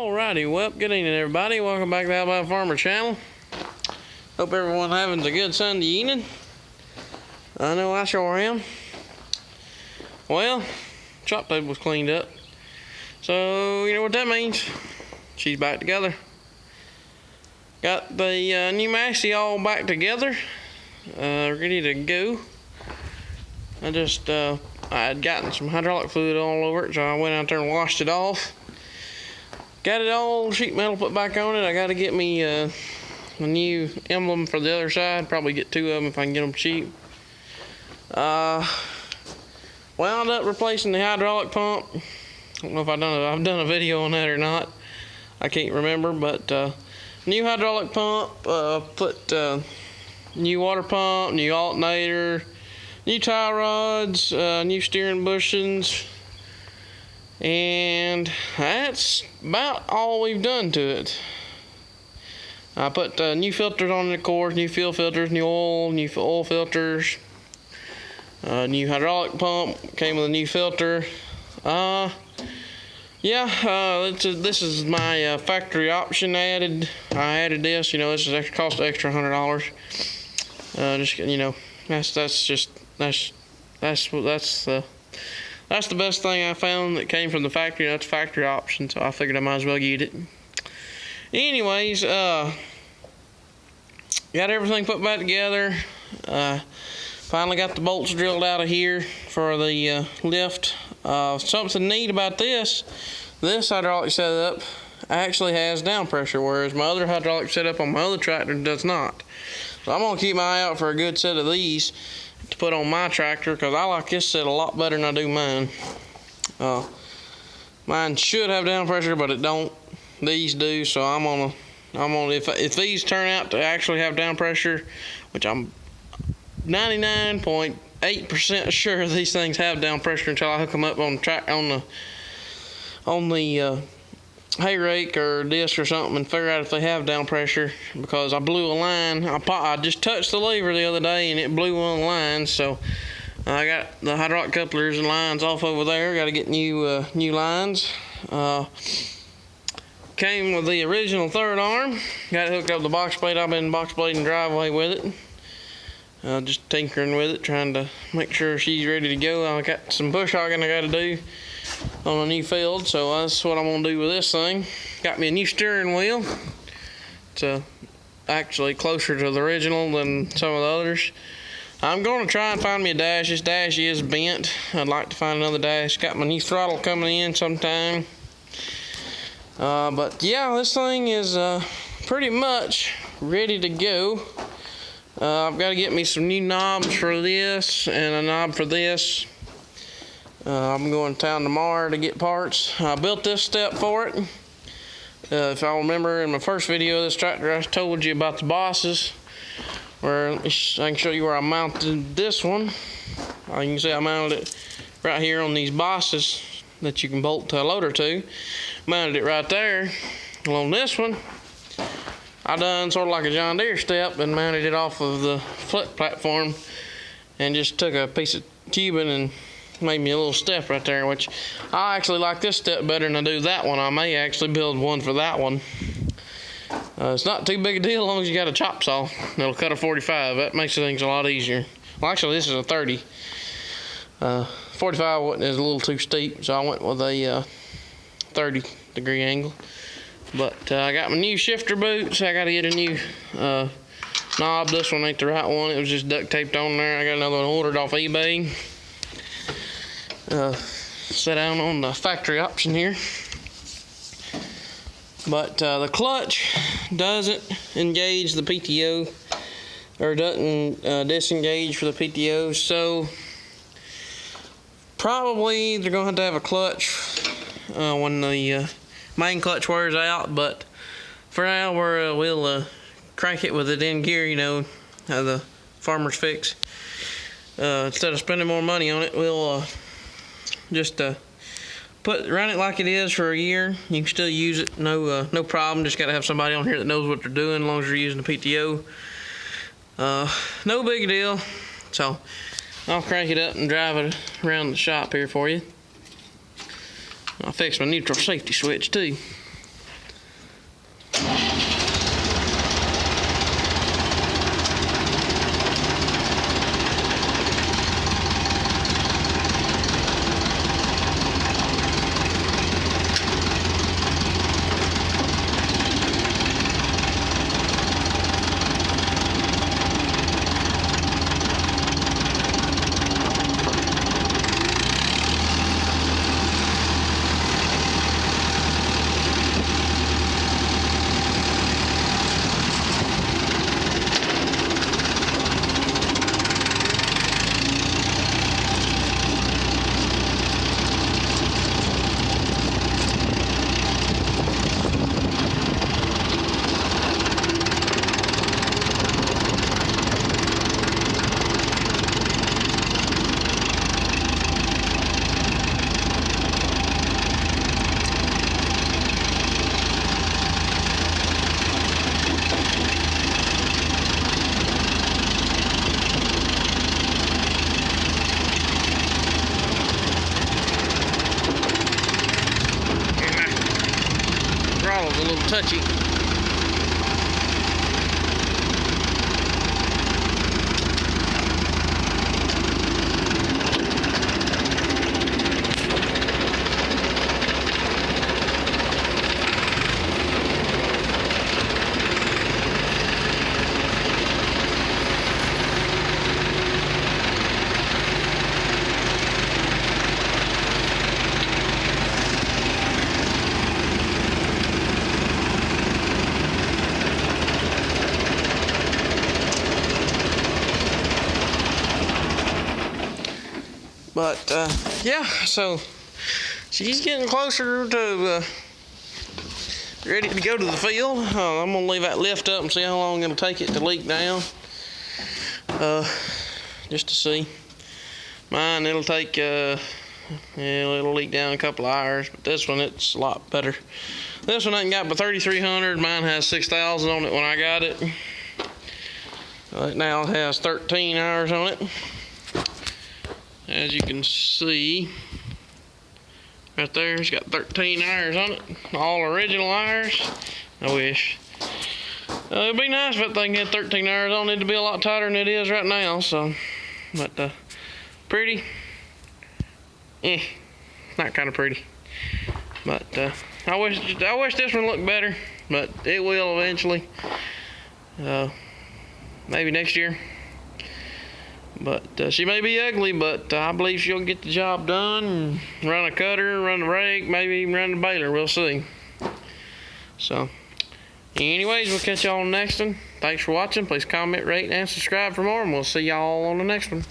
Alrighty, well, good evening everybody. Welcome back to the Alabama Farmer channel. Hope everyone having a good Sunday evening. I know I sure am. Well, chop table's cleaned up. So, you know what that means. She's back together. Got the new massy all back together. Ready to go. I had gotten some hydraulic fluid all over it, so I went out there and washed it off. Got it all sheet metal put back on it. I got to get me a new emblem for the other side. Probably get two of them if I can get them cheap. Wound up replacing the hydraulic pump. I don't know if I've done a video on that or not. I can't remember, but new hydraulic pump. Put new water pump, new alternator, new tie rods, new steering bushings. And that's about all we've done to it. I put new filters on it, of course, new fuel filters, new oil filters, new hydraulic pump, came with a new filter. This is my factory option added. I added this, you know, this is cost extra $100. That's the best thing I found that came from the factory. That's factory option, so I figured I might as well get it. Anyways, got everything put back together. Finally got the bolts drilled out of here for the lift. Something neat about this hydraulic setup actually has down pressure, whereas my other hydraulic setup on my other tractor does not. So I'm gonna keep my eye out for a good set of these to put on my tractor, because I like this set a lot better than I do mine. Mine should have down pressure, but it don't. These do, so I'm gonna if these turn out to actually have down pressure, which I'm 99.8% sure these things have down pressure until I hook them up on the hay rake or disc or something and figure out if they have down pressure, because I blew a line. I just touched the lever the other day and it blew one of the lines, so I got the hydraulic couplers and lines off over there. Got to get new lines. Came with the original third arm. Got it hooked up to the box plate. I've been box blading driveway with it. Just tinkering with it, trying to make sure she's ready to go. I got some bush hogging I got to do on a new field, so that's what I'm gonna do with this thing. Got me a new steering wheel. It's actually closer to the original than some of the others. I'm gonna try and find me a dash. This dash is bent. I'd like to find another dash. Got my new throttle coming in sometime. But yeah, this thing is pretty much ready to go. I've got to get me some new knobs for this and a knob for this. I'm going to town tomorrow to get parts. I built this step for it. If I remember in my first video of this tractor, I told you about the bosses, where I can show you where I mounted this one. You can see I mounted it right here on these bosses that you can bolt to a loader to. Mounted it right there. Well, on this one, I done sort of like a John Deere step and mounted it off of the foot platform and just took a piece of tubing and made me a little step right there, which I actually like this step better than I do that one. I may actually build one for that one. It's not too big a deal as long as you got a chop saw. It'll cut a 45. That makes things a lot easier. Well, actually, this is a 30. 45 is a little too steep, so I went with a 30-degree angle. But I got my new shifter boots. I got to get a new knob. This one ain't the right one. It was just duct taped on there. I got another one ordered off eBay. Set down on the factory option here. But the clutch doesn't engage the PTO, or doesn't disengage for the PTO. So probably they're going to have a clutch when the main clutch wears out, but for now we'll crank it with it in gear, you know, the farmer's fix. Instead of spending more money on it, we'll just run it like it is for a year. You can still use it, no problem. Just got to have somebody on here that knows what they're doing, as long as you're using the PTO. No big deal. So I'll crank it up and drive it around the shop here for you. I'll fix my neutral safety switch too. throttle's a little touchy. But yeah, so she's getting closer to ready to go to the field. I'm gonna leave that lift up and see how long it'll take it to leak down, just to see. Mine, it'll take it'll leak down a couple of hours, but this one, it's a lot better. This one ain't got but 3,300. Mine has 6,000 on it when I got it. Right now it has 13 hours on it. As you can see, right there, it's got 13 hours on it. All original hours. I wish. It'd be nice if that thing had 13 hours on it. It'd be a lot tighter than it is right now. So, but pretty. Not kind of pretty. But I wish this one looked better. But it will eventually. Maybe next year. But she may be ugly, but I believe she'll get the job done and run a cutter, run the rake, maybe even run the baler. We'll see. So, anyways, we'll catch y'all on the next one. Thanks for watching. Please comment, rate, and subscribe for more, and we'll see y'all on the next one.